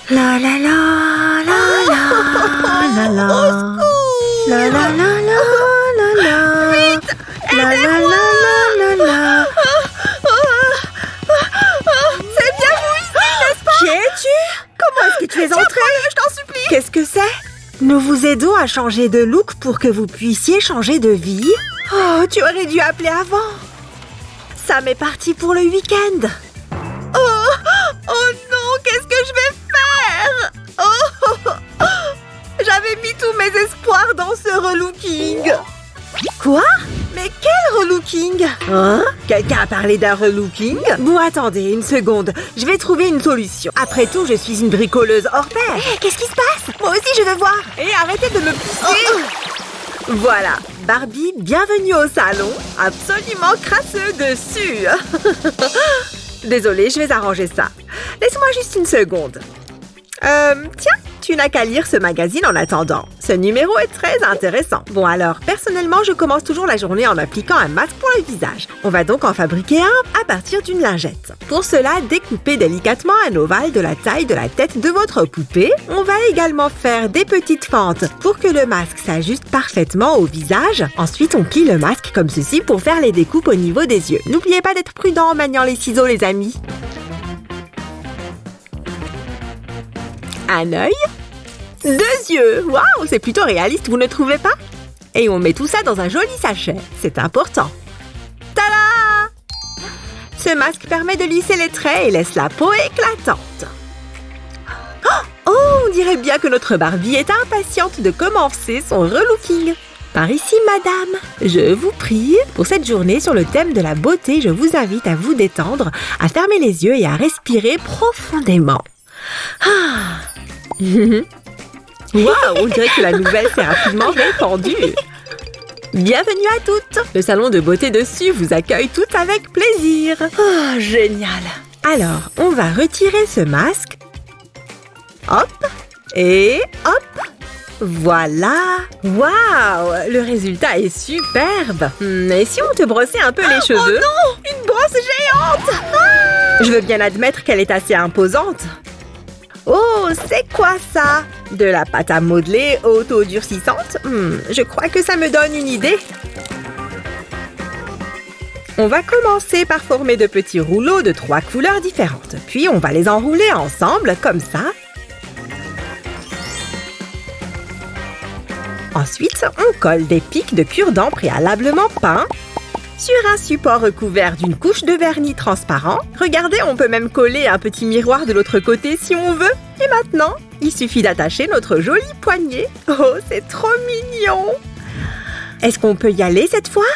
La la la la la la la. Au secours! La la la la la la. Vite! La la Aidez-moi! la la la la. C'est bien vous ici, n'est-ce pas? Qui es-tu? Comment est-ce que tu es entrée? Je t'en supplie! Qu'est-ce que c'est? Nous vous aidons à changer de look pour que vous puissiez changer de vie. Oh, tu aurais dû appeler avant. Sam est parti pour le week-end. Oh non, qu'est-ce que je vais faire? J'avais mis tous mes espoirs dans ce relooking. Quoi? Mais quel relooking? Hein? Quelqu'un a parlé d'un relooking? Bon, attendez une seconde. Je vais trouver une solution. Après tout, je suis une bricoleuse hors pair. Hé, qu'est-ce qui se passe? Moi aussi, je veux voir. Et arrêtez de me pousser. Voilà, Barbie, bienvenue au salon. Absolument crasseux dessus. Désolée, je vais arranger ça. Laisse-moi juste une seconde. Tiens, tu n'as qu'à lire ce magazine en attendant. Ce numéro est très intéressant. Bon alors, personnellement, je commence toujours la journée en appliquant un masque pour le visage. On va donc en fabriquer un à partir d'une lingette. Pour cela, découpez délicatement un ovale de la taille de la tête de votre poupée. On va également faire des petites fentes pour que le masque s'ajuste parfaitement au visage. Ensuite, on plie le masque comme ceci pour faire les découpes au niveau des yeux. N'oubliez pas d'être prudent en maniant les ciseaux, les amis. Un œil, 2 yeux. Waouh, c'est plutôt réaliste, vous ne trouvez pas? Et on met tout ça dans un joli sachet. C'est important. Tada! Ce masque permet de lisser les traits et laisse la peau éclatante. Oh, on dirait bien que notre Barbie est impatiente de commencer son relooking. Par ici, madame, je vous prie, pour cette journée sur le thème de la beauté, je vous invite à vous détendre, à fermer les yeux et à respirer profondément. Ah. Waouh, on dirait que la nouvelle s'est rapidement répandue. Bienvenue à toutes. Le salon de beauté dessus vous accueille toutes avec plaisir. Oh, génial. Alors, on va retirer ce masque. Hop et hop. Voilà. Waouh, le résultat est superbe. Et si on te brossait un peu les cheveux? Oh non, une brosse géante! Je veux bien admettre qu'elle est assez imposante. Oh, c'est quoi ça? De la pâte à modeler auto-durcissante? Je crois que ça me donne une idée. On va commencer par former de petits rouleaux de 3 couleurs différentes. Puis on va les enrouler ensemble, comme ça. Ensuite, on colle des pics de cure-dents préalablement peints sur un support recouvert d'une couche de vernis transparent. Regardez, on peut même coller un petit miroir de l'autre côté si on veut. Et maintenant, il suffit d'attacher notre joli poignet. Oh, c'est trop mignon! Est-ce qu'on peut y aller cette fois?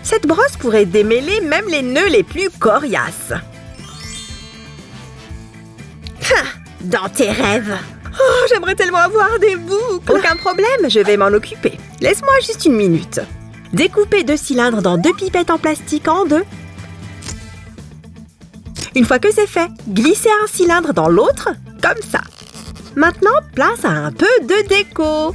Cette brosse pourrait démêler même les nœuds les plus coriaces. Dans tes rêves! Oh, j'aimerais tellement avoir des boucles! Aucun problème, je vais m'en occuper. Laisse-moi juste une minute. Découpez 2 cylindres dans 2 pipettes en plastique en 2. Une fois que c'est fait, glissez un cylindre dans l'autre, comme ça. Maintenant, place à un peu de déco.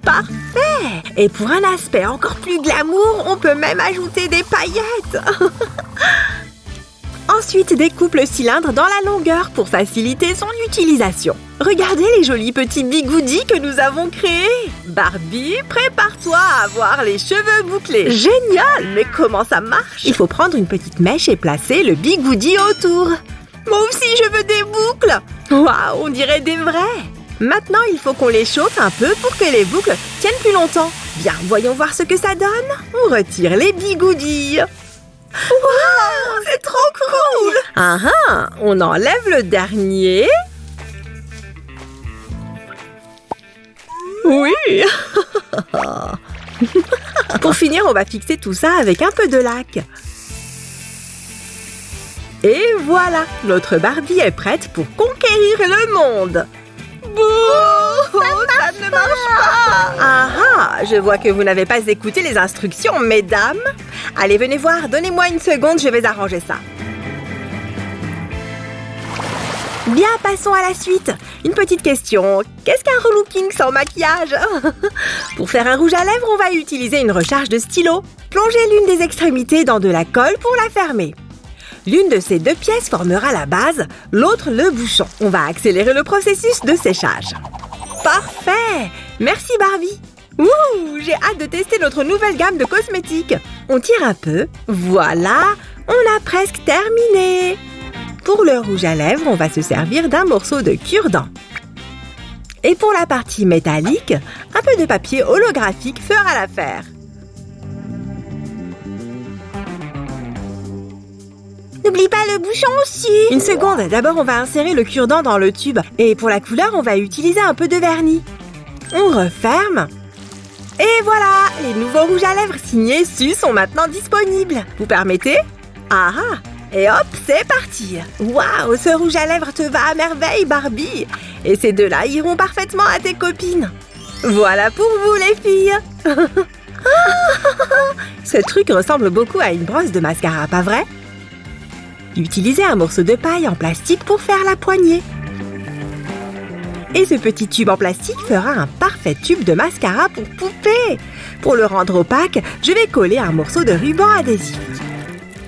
Parfait! Et pour un aspect encore plus glamour, on peut même ajouter des paillettes. Ensuite, découpe le cylindre dans la longueur pour faciliter son utilisation. Regardez les jolis petits bigoudis que nous avons créés. Barbie, prépare-toi à avoir les cheveux bouclés. Génial! Mais comment ça marche? Il faut prendre une petite mèche et placer le bigoudi autour. Moi aussi, je veux des boucles! Waouh, on dirait des vrais! Maintenant, il faut qu'on les chauffe un peu pour que les boucles tiennent plus longtemps. Bien, voyons voir ce que ça donne. On retire les bigoudis. Waouh, c'est trop cool! Ah ah, on enlève le dernier. Oui! Pour finir, on va fixer tout ça avec un peu de lac. Et voilà, notre Barbie est prête pour conquérir le monde. Bouh! Ça ne marche pas! Ah ah, je vois que vous n'avez pas écouté les instructions, mesdames. Allez, venez voir, donnez-moi une seconde, je vais arranger ça. Bien, passons à la suite. Une petite question. Qu'est-ce qu'un relooking sans maquillage? Pour faire un rouge à lèvres, on va utiliser une recharge de stylo. Plongez l'une des extrémités dans de la colle pour la fermer. L'une de ces deux pièces formera la base, l'autre le bouchon. On va accélérer le processus de séchage. Parfait! Merci Barbie! Ouh, j'ai hâte de tester notre nouvelle gamme de cosmétiques. On tire un peu. Voilà, on a presque terminé. Pour le rouge à lèvres, on va se servir d'un morceau de cure-dent. Et pour la partie métallique, un peu de papier holographique fera l'affaire. N'oublie pas le bouchon aussi. Une seconde, d'abord on va insérer le cure-dent dans le tube. Et pour la couleur, on va utiliser un peu de vernis. On referme. Et voilà, les nouveaux rouges à lèvres signés Su sont maintenant disponibles. Vous permettez? Ah ah! Et hop, c'est parti! Waouh, ce rouge à lèvres te va à merveille, Barbie! Et ces deux-là iront parfaitement à tes copines. Voilà pour vous, les filles! Ce truc ressemble beaucoup à une brosse de mascara, pas vrai? Utilisez un morceau de paille en plastique pour faire la poignée. Et ce petit tube en plastique fera un parfait tube de mascara pour poupée. Pour le rendre opaque, je vais coller un morceau de ruban adhésif.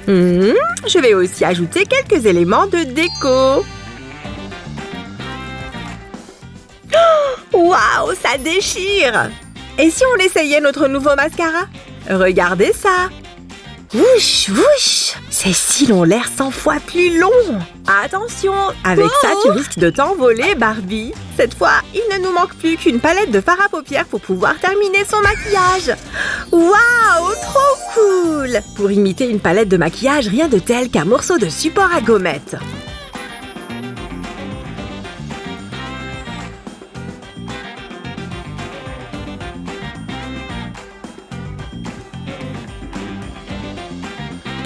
Je vais aussi ajouter quelques éléments de déco. Waouh, ça déchire! Et si on essayait notre nouveau mascara? Regardez ça! Wouch, wouch! Ces cils ont l'air 100 fois plus longs! Attention! Avec ça, tu risques de t'envoler, Barbie! Cette fois, il ne nous manque plus qu'une palette de fard à paupières pour pouvoir terminer son maquillage! Waouh! Trop cool! Pour imiter une palette de maquillage, rien de tel qu'un morceau de support à gommettes.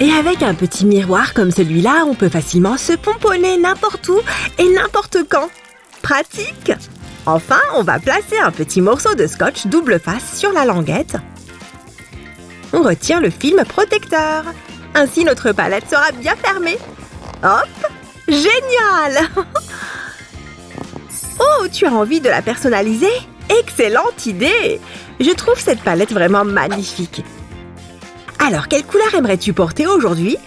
Et avec un petit miroir comme celui-là, on peut facilement se pomponner n'importe où et n'importe quand. Pratique! Enfin, on va placer un petit morceau de scotch double face sur la languette. On retire le film protecteur. Ainsi, notre palette sera bien fermée. Hop! Génial! Oh, tu as envie de la personnaliser? Excellente idée! Je trouve cette palette vraiment magnifique. Alors, quelle couleur aimerais-tu porter aujourd'hui?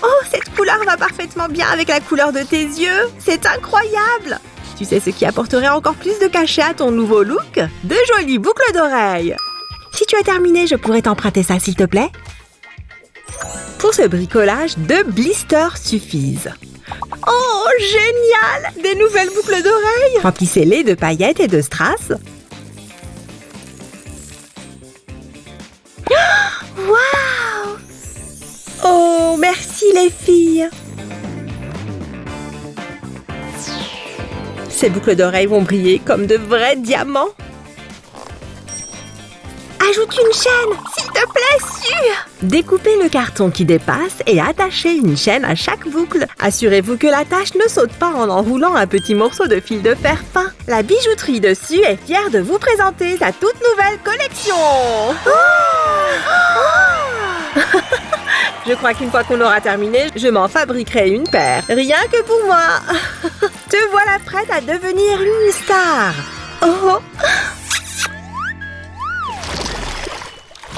Oh, cette couleur va parfaitement bien avec la couleur de tes yeux. C'est incroyable! Tu sais ce qui apporterait encore plus de cachet à ton nouveau look? De jolies boucles d'oreilles. Si tu as terminé, je pourrais t'emprunter ça, s'il te plaît? Pour ce bricolage, 2 blisters suffisent. Oh, génial! Des nouvelles boucles d'oreilles! Remplissez-les de paillettes et de strass. Waouh! Oh, merci les filles! Ces boucles d'oreilles vont briller comme de vrais diamants. Ajoute une chaîne, s'il te plaît, Su! Découpez le carton qui dépasse et attachez une chaîne à chaque boucle. Assurez-vous que l'attache ne saute pas en enroulant un petit morceau de fil de fer fin. La bijouterie de Su est fière de vous présenter sa toute nouvelle collection. Je crois qu'une fois qu'on aura terminé, je m'en fabriquerai une paire. Rien que pour moi. Te voilà prête à devenir une star. Oh!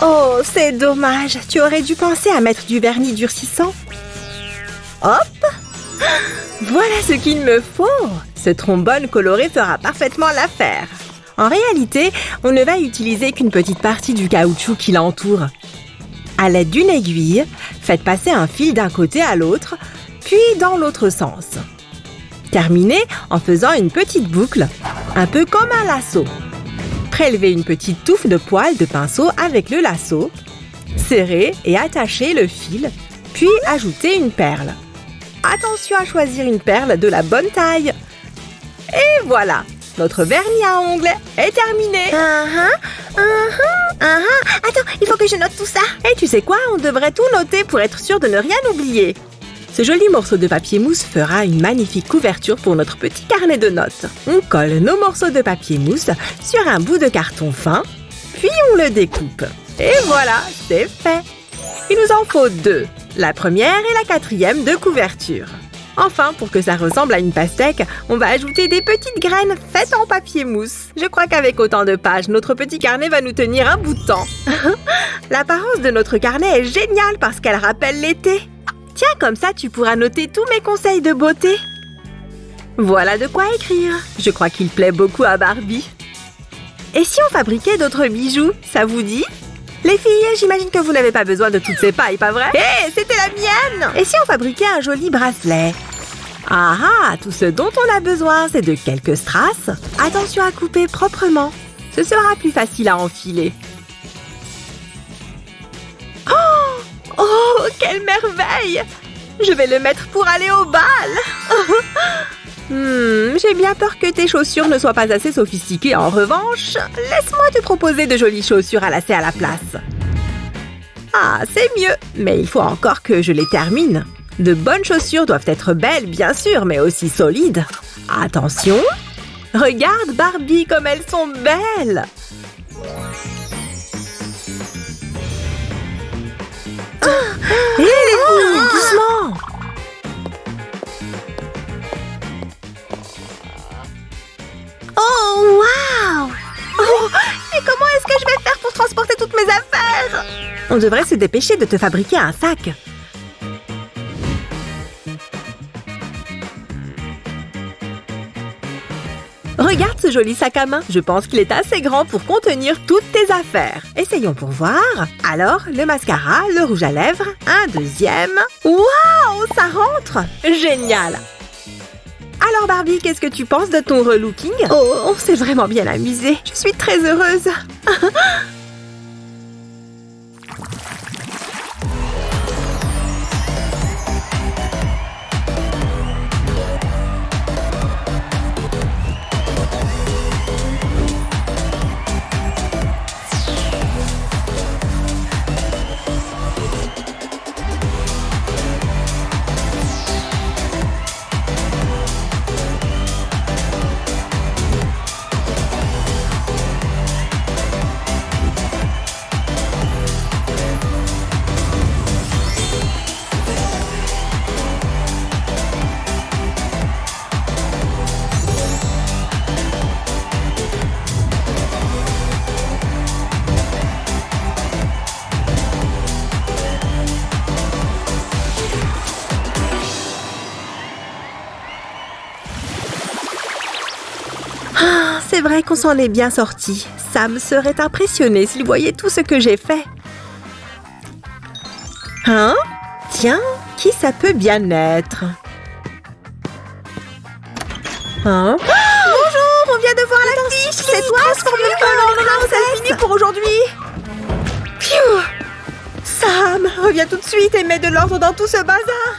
Oh, c'est dommage. Tu aurais dû penser à mettre du vernis durcissant. Hop! Voilà ce qu'il me faut. Ce trombone coloré fera parfaitement l'affaire. En réalité, on ne va utiliser qu'une petite partie du caoutchouc qui l'entoure. À l'aide d'une aiguille, faites passer un fil d'un côté à l'autre, puis dans l'autre sens. Terminez en faisant une petite boucle, un peu comme un lasso. Prélevez une petite touffe de poils de pinceau avec le lasso, serrez et attachez le fil, puis ajoutez une perle. Attention à choisir une perle de la bonne taille. Et voilà, notre vernis à ongles est terminé. Attends, il faut que je note tout ça. Et tu sais quoi, on devrait tout noter pour être sûr de ne rien oublier. Ce joli morceau de papier mousse fera une magnifique couverture pour notre petit carnet de notes. On colle nos morceaux de papier mousse sur un bout de carton fin, puis on le découpe. Et voilà, c'est fait. Il nous en faut 2, la première et la quatrième de couverture. Enfin, pour que ça ressemble à une pastèque, on va ajouter des petites graines faites en papier mousse. Je crois qu'avec autant de pages, notre petit carnet va nous tenir un bout de temps. L'apparence de notre carnet est géniale parce qu'elle rappelle l'été. Tiens, comme ça, tu pourras noter tous mes conseils de beauté. Voilà de quoi écrire. Je crois qu'il plaît beaucoup à Barbie. Et si on fabriquait d'autres bijoux, ça vous dit? Les filles, j'imagine que vous n'avez pas besoin de toutes ces pailles, pas vrai? Hé, c'était la mienne! Et si on fabriquait un joli bracelet? Ah ah, tout ce dont on a besoin, c'est de quelques strass. Attention à couper proprement. Ce sera plus facile à enfiler. Oh, quelle merveille! Je vais le mettre pour aller au bal! J'ai bien peur que tes chaussures ne soient pas assez sophistiquées. En revanche, laisse-moi te proposer de jolies chaussures à lacets à la place. Ah, c'est mieux, mais il faut encore que je les termine. De bonnes chaussures doivent être belles, bien sûr, mais aussi solides. Attention! Regarde, Barbie, comme elles sont belles! Hé, les filles, doucement! Oh, waouh! Oh, et comment est-ce que je vais faire pour transporter toutes mes affaires? On devrait se dépêcher de te fabriquer un sac. Regarde ce joli sac à main. Je pense qu'il est assez grand pour contenir toutes tes affaires. Essayons pour voir. Alors, le mascara, le rouge à lèvres, un deuxième. Waouh, ça rentre! Génial! Alors Barbie, qu'est-ce que tu penses de ton relooking? Oh, on s'est vraiment bien amusé. Je suis très heureuse. C'est vrai qu'on s'en est bien sorti. Sam serait impressionné s'il voyait tout ce que j'ai fait. Hein? Tiens, qui ça peut bien être? Hein? Bonjour, on vient de voir la fiche! C'est toi, Non, c'est fini pour aujourd'hui! Phew! Sam, reviens tout de suite et mets de l'ordre dans tout ce bazar!